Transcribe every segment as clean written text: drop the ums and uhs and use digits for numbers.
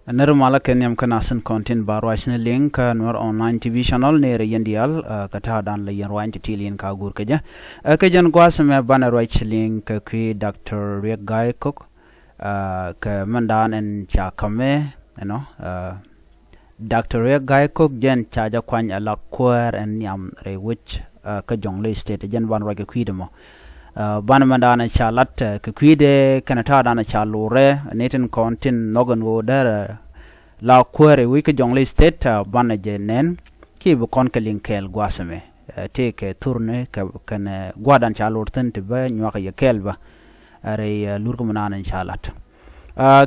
Nermala kenyam kanasan content barwashne link Nuer online TV channel nere yendial kata dan le yenwain titilin ka gur keja kejan gwasme banner right link ki Dr. Riek Guy Cook ke mandan en cha kame Dr. Riek Guy Cook jen chaja kwany ala kuäär en yam re which ka Jonglei state jen ban right kwidemo ban mandana chalat ke kwide kanata dana chalure neten kontin nogan wo der la kuäär wi ke Jonglei state ban jenen ki bu kon ke linkel gwasame te ke tourne ke kan gwadan chalurten te ba nyaka ye kelba are lurgo manana chalat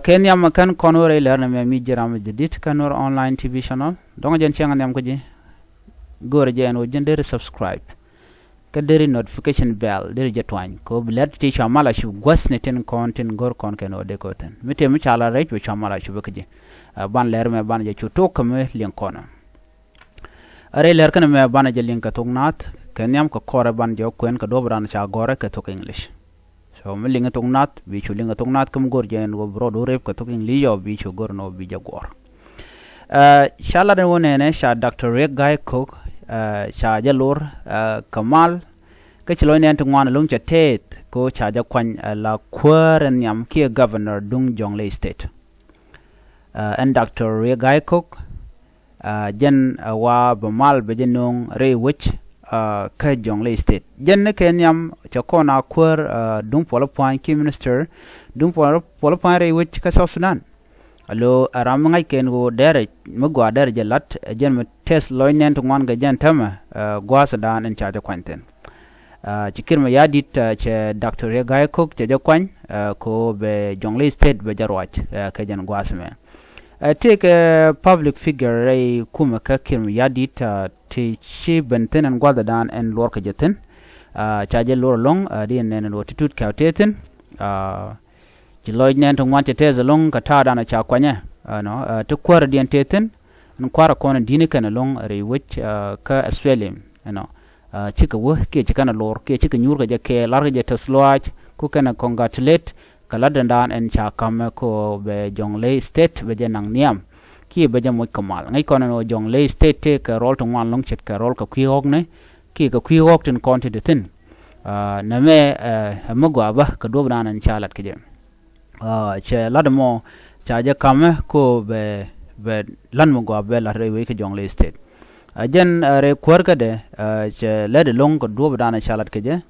kenya makan konore lerne me mi jiram jidit kanor online TV channel donga jen chengan yam ko ji gore jen o jendere subscribe kaderi notification bell deri jetwany ko bilet ti chamala shu gwasne ten content gor kon keno dekoten mite mi chala rech be chamala shu bekeje ban ler me ban je chuto kame linkona are ler kana me ban je linka thoknath kenyam ko kore ban je kwen ko dobran cha gore ke tok english so me linga thoknath bi chu linga thoknath kum gor je go bro do rep ko tok english yo bi chu gor no bi je gor shala de wonene sha Dr. Riek Guy Cook chaja lor kamal ke chilo ne antungwan lung chatet ko chaja kwan la kuäär nyam ki governor dung Jonglei state and Dr. Riek Guy Cook jen wa bamal bejenung re which ka Jonglei state jen ne kenyam chakona kuäär dung polopwan ki minister dung polopwan re which ka South Sudan alo aram ngai ken go dere magwa dere jelat jen me test loinen to ngon ga jen tama gwasa dan en chaja kwanten chikir ma yadit che Dr. Riek Guy Cook che jakwan ko be Jonglei state be jarwach ka jen gwasa me take a public figure ray kuma ka kim yadit ti chi benten en gwada dan en lor ka jeten chaja lor long di en lo titut ka teten Lloyd nen to wante teze long kata dana cha kwanya no to kwar dien teten n kwara kona dinika na long re which ka Australia chika wo ke chika na lor ke chika nyur ga je ke lar ga tasloach ku kana congratulate kala dan en cha kam ko be Jonglei state be je nang niam ki be je mo kamal ngai kona no Jonglei state te ka rol to wan long chet ka rol ka kwi hog ne ki ka kwi hog ten content tin na me magwa ba ka do dan en chalat ke je che ladmo chaja kame ko be lan mo go be la rewe ke Jonglei state jen re kuäär de che lede long ko do dana chalat ke je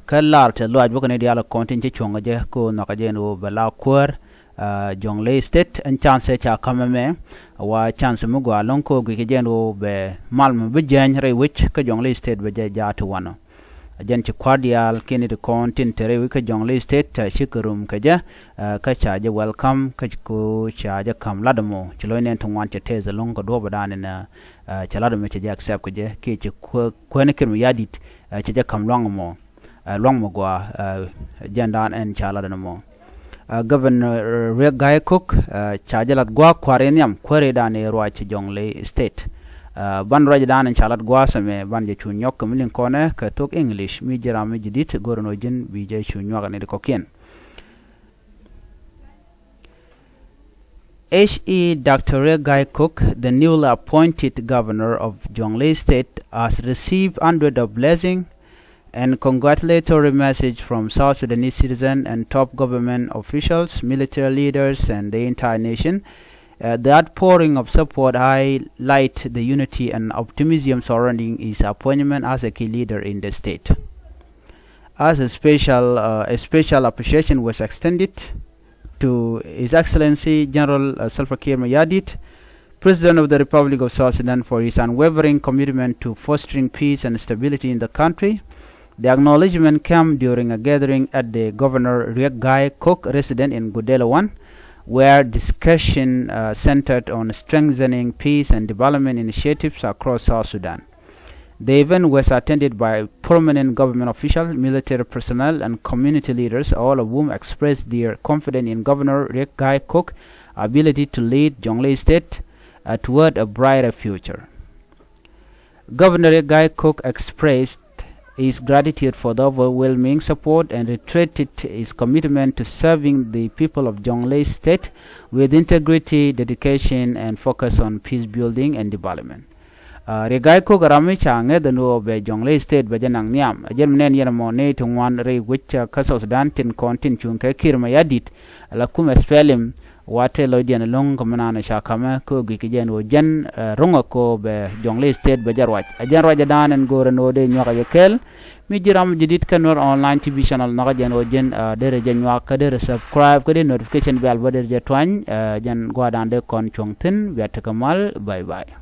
kallar te loaj bokane diala content che chonga je ko naka je no bela kuäär Jonglei state en chance cha kame me wa chance mo go long ko ke je no be malmo be jen re which ke Jonglei state be je ja to wano jen ci cordial kini de content tere wi ka Jonglei state shikurum kaja ka chaje welcome ka ko chaje kam ladamo ci loinen to wante teze long ko do badane na chalado me ci accept ko je ke ci ko ne kirmu yadit ci je kam long mo gwa jendan en chalado mo governor Riek Guy Cook chaje lat gwa kwareniam kware dane ro ci Jonglei state ban raja dan en chalat gwasame ban je chunyok milin kone ka tok english mi jira mi jidit gorono jin bi je chunyok ne ko ken Dr. Riek Guy Cook, the newly appointed governor of Jonglei state, has received hundreds of blessings and congratulatory message from South Sudanese citizens and top government officials, military leaders and the entire nation. The outpouring of support highlight the unity and optimism surrounding his appointment as a key leader in the state. As a special appreciation was extended to His Excellency General Salva Kiir Mayardit, President of the Republic of South Sudan, for his unwavering commitment to fostering peace and stability in the country. The acknowledgement came during a gathering at the Governor Riek Guy Cook residence in Gudela 1, where discussion centered on strengthening peace and development initiatives across South Sudan. The event was attended by prominent government officials, military personnel, and community leaders, all of whom expressed their confidence in Governor Riek Guy Cook's ability to lead Jonglei state toward a brighter future. Governor Riek Guy Cook expressed his gratitude for the overwhelming support and reiterated his commitment to serving the people of Jonglei State with integrity, dedication, and focus on peace building and development. Regai ko garami change the no be Jonglei State be janang niam ajermnen yana mone tungwan re which kaso Sudan tin kontin chunke kirma yadit la kum spelim wate lodian long komana shakama ko gikijen wo jen ronga ko be Jonglei State be jarwaj ajen raja dan en gore no de nyoka yekel mi jiram jidit kanor online TV channel naga jen wo jen dere jen nyoka dere subscribe ko de notification bell bo dere je twany jen gwadan de kon chongtin be takamal bye bye.